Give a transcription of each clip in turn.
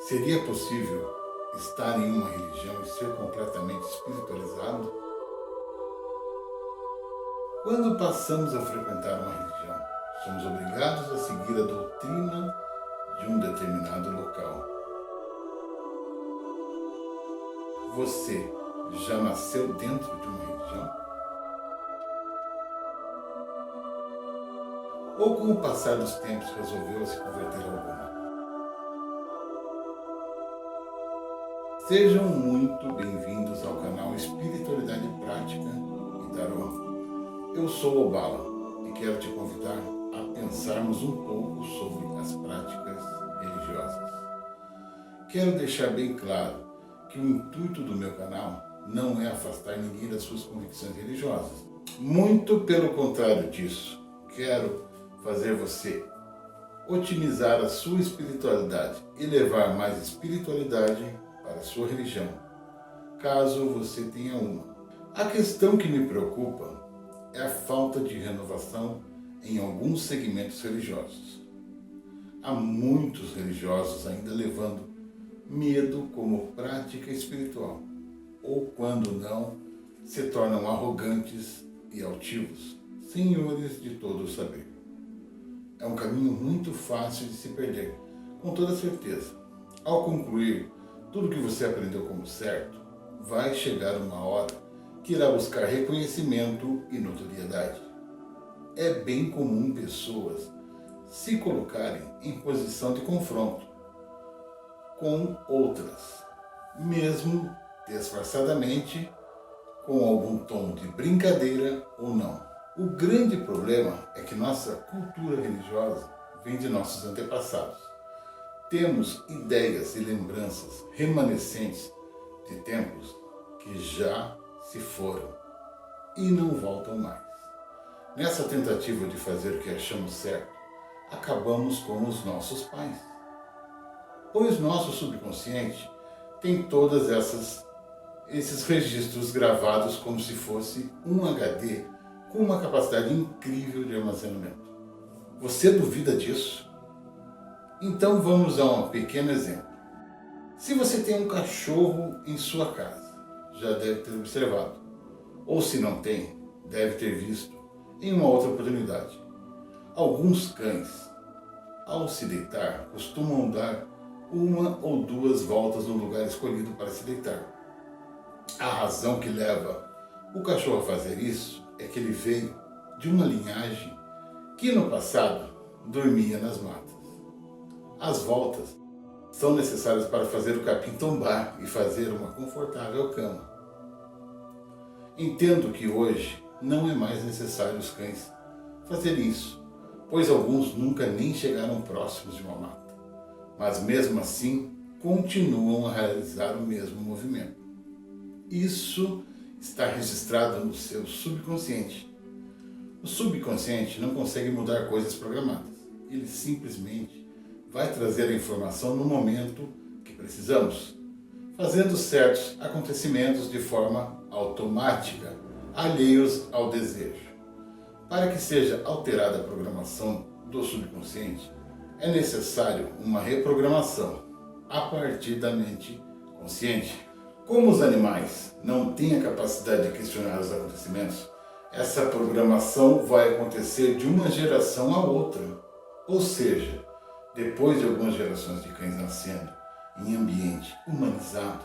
Seria possível estar em uma religião e ser completamente espiritualizado? Quando passamos a frequentar uma religião, somos obrigados a seguir a doutrina de um determinado local. Você já nasceu dentro de uma religião? Ou com o passar dos tempos resolveu se converter a alguma? Sejam muito bem-vindos ao canal Espiritualidade Prática e Tarô. Eu sou Obala e quero te convidar a pensarmos um pouco sobre as práticas religiosas. Quero deixar bem claro que o intuito do meu canal não é afastar ninguém das suas convicções religiosas. Muito pelo contrário disso, quero fazer você otimizar a sua espiritualidade e levar mais espiritualidade para a sua religião, caso você tenha uma. A questão que me preocupa é a falta de renovação em alguns segmentos religiosos. Há muitos religiosos ainda levando medo como prática espiritual, ou quando não, se tornam arrogantes e altivos, senhores de todo o saber. É um caminho muito fácil de se perder, com toda certeza. Ao concluir tudo que você aprendeu como certo, vai chegar uma hora que irá buscar reconhecimento e notoriedade. É bem comum pessoas se colocarem em posição de confronto com outras, mesmo disfarçadamente, com algum tom de brincadeira ou não. O grande problema é que nossa cultura religiosa vem de nossos antepassados. Temos ideias e lembranças remanescentes de tempos que já se foram e não voltam mais. Nessa tentativa de fazer o que achamos certo, acabamos como os nossos pais. Pois nosso subconsciente tem todas esses registros gravados como se fosse um HD com uma capacidade incrível de armazenamento. Você duvida disso? Então vamos a um pequeno exemplo. Se você tem um cachorro em sua casa, já deve ter observado. Ou se não tem, deve ter visto em uma outra oportunidade. Alguns cães, ao se deitar, costumam dar uma ou duas voltas no lugar escolhido para se deitar. A razão que leva o cachorro a fazer isso é que ele veio de uma linhagem que no passado dormia nas matas. As voltas são necessárias para fazer o capim tombar e fazer uma confortável cama. Entendo que hoje não é mais necessário os cães fazerem isso, pois alguns nunca nem chegaram próximos de uma mata, mas mesmo assim continuam a realizar o mesmo movimento. Isso está registrado no seu subconsciente. O subconsciente não consegue mudar coisas programadas, ele simplesmente vai trazer a informação no momento que precisamos, fazendo certos acontecimentos de forma automática, alheios ao desejo. Para que seja alterada a programação do subconsciente, é necessário uma reprogramação a partir da mente consciente. Como os animais não têm a capacidade de questionar os acontecimentos, essa programação vai acontecer de uma geração a outra, ou seja, depois de algumas gerações de cães nascendo em ambiente humanizado,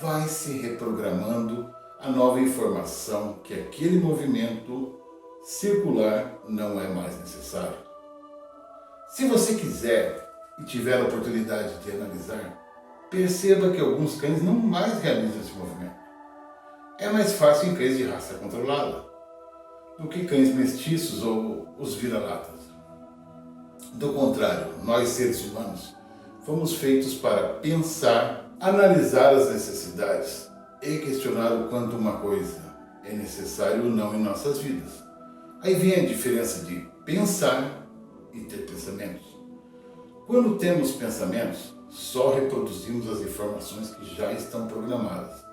vai se reprogramando a nova informação que aquele movimento circular não é mais necessário. Se você quiser e tiver a oportunidade de analisar, perceba que alguns cães não mais realizam esse movimento. É mais fácil em cães de raça controlada do que cães mestiços ou os vira-latas. Do contrário, nós seres humanos fomos feitos para pensar, analisar as necessidades e questionar o quanto uma coisa é necessária ou não em nossas vidas. Aí vem a diferença de pensar e ter pensamentos. Quando temos pensamentos, só reproduzimos as informações que já estão programadas.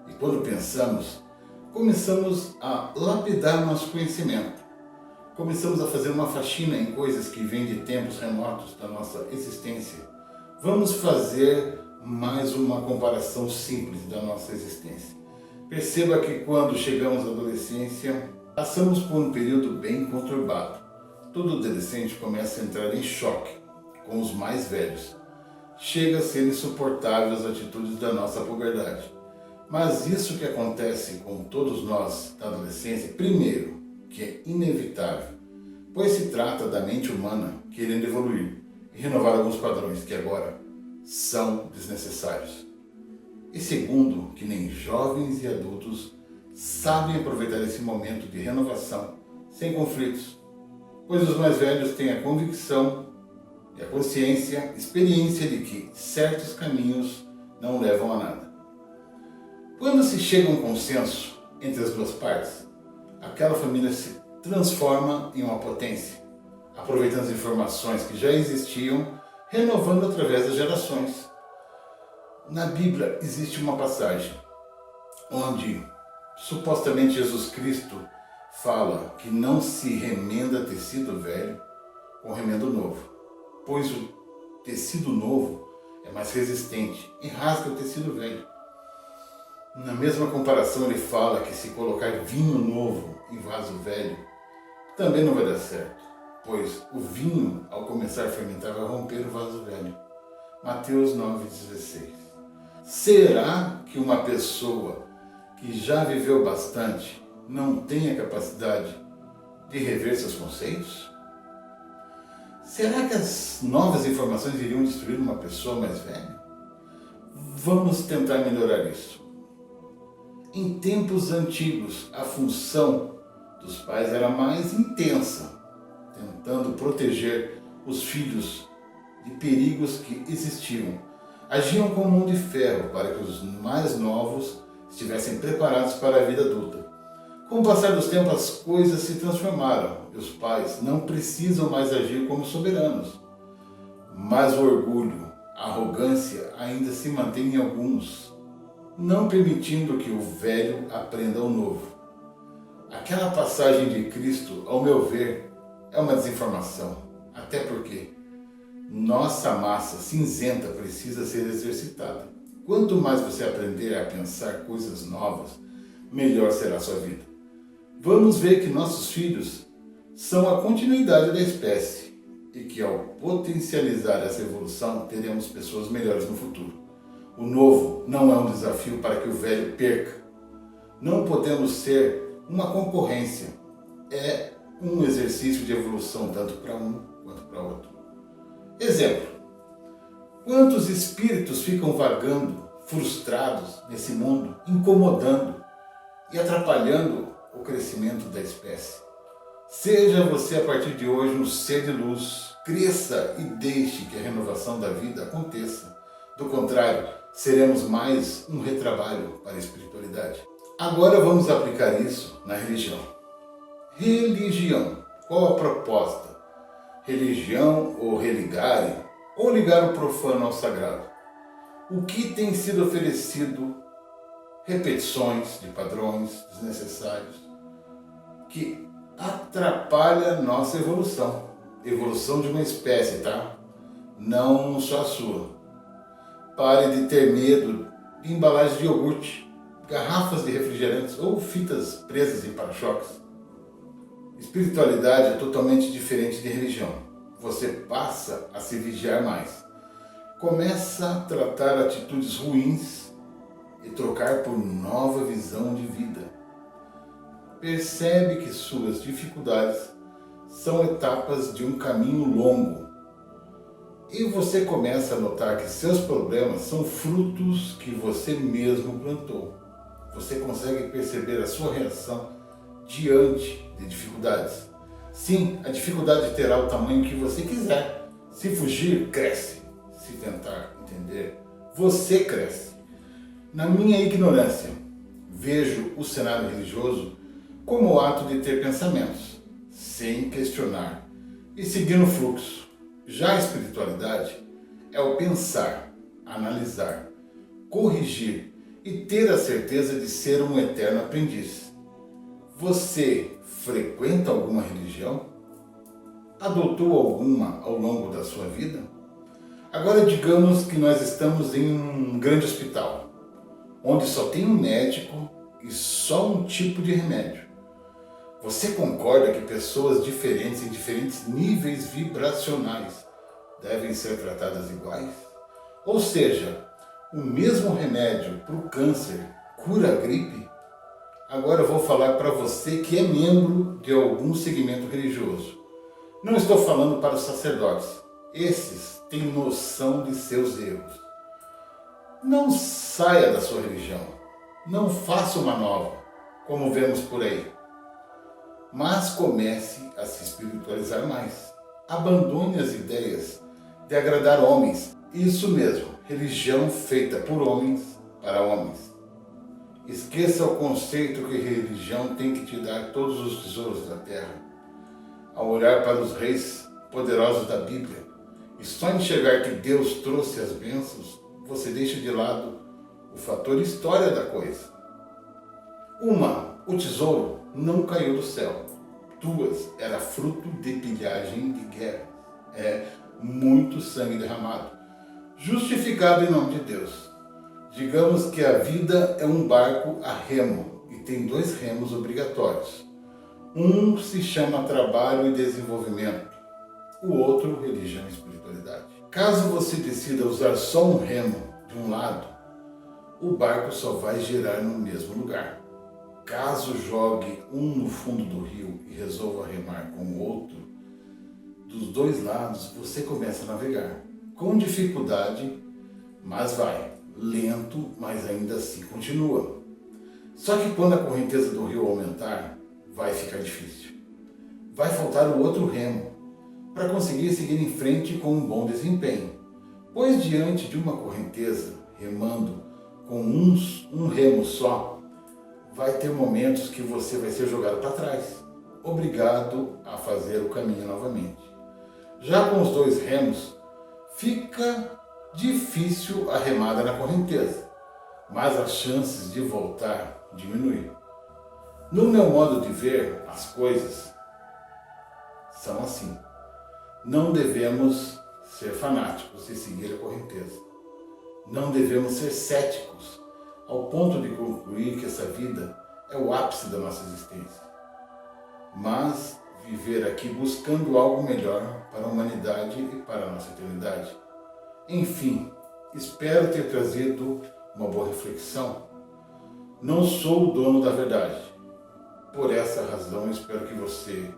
E quando pensamos, começamos a lapidar nosso conhecimento. Começamos a fazer uma faxina em coisas que vêm de tempos remotos da nossa existência. Vamos fazer mais uma comparação simples da nossa existência. Perceba que quando chegamos à adolescência, passamos por um período bem conturbado. Todo adolescente começa a entrar em choque com os mais velhos. Chega a ser insuportável as atitudes da nossa puberdade. Mas isso que acontece com todos nós da adolescência, primeiro, que é inevitável, pois se trata da mente humana querendo evoluir e renovar alguns padrões que agora são desnecessários. E segundo, que nem jovens e adultos sabem aproveitar esse momento de renovação sem conflitos, pois os mais velhos têm a convicção e a consciência, experiência de que certos caminhos não levam a nada. Quando se chega a um consenso entre as duas partes, aquela família se transforma em uma potência, aproveitando as informações que já existiam, renovando através das gerações. Na Bíblia existe uma passagem onde supostamente Jesus Cristo fala que não se remenda tecido velho com remendo novo, pois o tecido novo é mais resistente e rasga o tecido velho. Na mesma comparação ele fala que se colocar vinho novo em vaso velho também não vai dar certo, pois o vinho, ao começar a fermentar, vai romper o vaso velho. Mateus 9,16. Será que uma pessoa que já viveu bastante não tem a capacidade de rever seus conceitos? Será que as novas informações iriam destruir uma pessoa mais velha? Vamos tentar melhorar isso. Em tempos antigos, a função dos pais era mais intensa, tentando proteger os filhos de perigos que existiam. Agiam como mão de ferro para que os mais novos estivessem preparados para a vida adulta. Com o passar dos tempos, as coisas se transformaram e os pais não precisam mais agir como soberanos. Mas o orgulho, a arrogância ainda se mantém em alguns, não permitindo que o velho aprenda o novo. Aquela passagem de Cristo, ao meu ver, é uma desinformação, até porque nossa massa cinzenta precisa ser exercitada. Quanto mais você aprender a pensar coisas novas, melhor será a sua vida. Vamos ver que nossos filhos são a continuidade da espécie e que ao potencializar essa evolução, teremos pessoas melhores no futuro. O novo não é um desafio para que o velho perca. Não podemos ser uma concorrência, é um exercício de evolução tanto para um quanto para outro. Exemplo: quantos espíritos ficam vagando, frustrados nesse mundo, incomodando e atrapalhando o crescimento da espécie? Seja você a partir de hoje um ser de luz, cresça e deixe que a renovação da vida aconteça. Do contrário, seremos mais um retrabalho para a espiritualidade. Agora vamos aplicar isso na religião. Religião. Qual a proposta? Religião ou religare, ou ligar o profano ao sagrado. O que tem sido oferecido? Repetições de padrões desnecessários que atrapalha nossa evolução. Evolução de uma espécie, tá? Não só a sua. Pare de ter medo de embalagens de iogurte, garrafas de refrigerantes ou fitas presas em para-choques. Espiritualidade é totalmente diferente de religião. Você passa a se vigiar mais. Começa a tratar atitudes ruins e trocar por nova visão de vida. Percebe que suas dificuldades são etapas de um caminho longo. E você começa a notar que seus problemas são frutos que você mesmo plantou. Você consegue perceber a sua reação diante de dificuldades. Sim, a dificuldade terá o tamanho que você quiser. Se fugir, cresce. Se tentar entender, você cresce. Na minha ignorância, vejo o cenário religioso como o ato de ter pensamentos, sem questionar, e seguir no fluxo. Já a espiritualidade é o pensar, analisar, corrigir e ter a certeza de ser um eterno aprendiz. Você frequenta alguma religião? Adotou alguma ao longo da sua vida? Agora digamos que nós estamos em um grande hospital, onde só tem um médico e só um tipo de remédio. Você concorda que pessoas diferentes em diferentes níveis vibracionais devem ser tratadas iguais? Ou seja, o mesmo remédio para o câncer cura a gripe? Agora eu vou falar para você que é membro de algum segmento religioso. Não estou falando para os sacerdotes. Esses têm noção de seus erros. Não saia da sua religião. Não faça uma nova, como vemos por aí. Mas comece a se espiritualizar mais. Abandone as ideias de agradar homens. Isso mesmo, religião feita por homens para homens. Esqueça o conceito que religião tem que te dar todos os tesouros da terra. Ao olhar para os reis poderosos da Bíblia e só enxergar que Deus trouxe as bênçãos, você deixa de lado o fator história da coisa. O tesouro não caiu do céu. 2, era fruto de pilhagem de guerra. Muito sangue derramado, justificado em nome de Deus. Digamos que a vida é um barco a remo e tem 2 remos obrigatórios. Um se chama trabalho e desenvolvimento, o outro religião e espiritualidade. Caso você decida usar só um remo de um lado, o barco só vai girar no mesmo lugar. Caso jogue um no fundo do rio e resolva remar com o outro, dos 2 lados você começa a navegar, com dificuldade, mas vai, lento, mas ainda assim continua. Só que quando a correnteza do rio aumentar, vai ficar difícil. Vai faltar o outro remo para conseguir seguir em frente com um bom desempenho, pois diante de uma correnteza, remando com um remo só, vai ter momentos que você vai ser jogado para trás, obrigado a fazer o caminho novamente. Já com os 2 remos, fica difícil a remada na correnteza, mas as chances de voltar diminuem. No meu modo de ver, as coisas são assim. Não devemos ser fanáticos e seguir a correnteza. Não devemos ser céticos ao ponto de concluir que essa vida é o ápice da nossa existência. Mas viver aqui buscando algo melhor para a humanidade e para a nossa eternidade. Enfim, espero ter trazido uma boa reflexão. Não sou o dono da verdade. Por essa razão, espero que você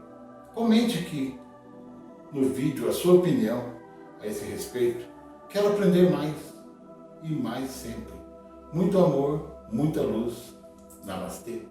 comente aqui no vídeo a sua opinião a esse respeito. Quero aprender mais e mais sempre. Muito amor, muita luz. Namastê.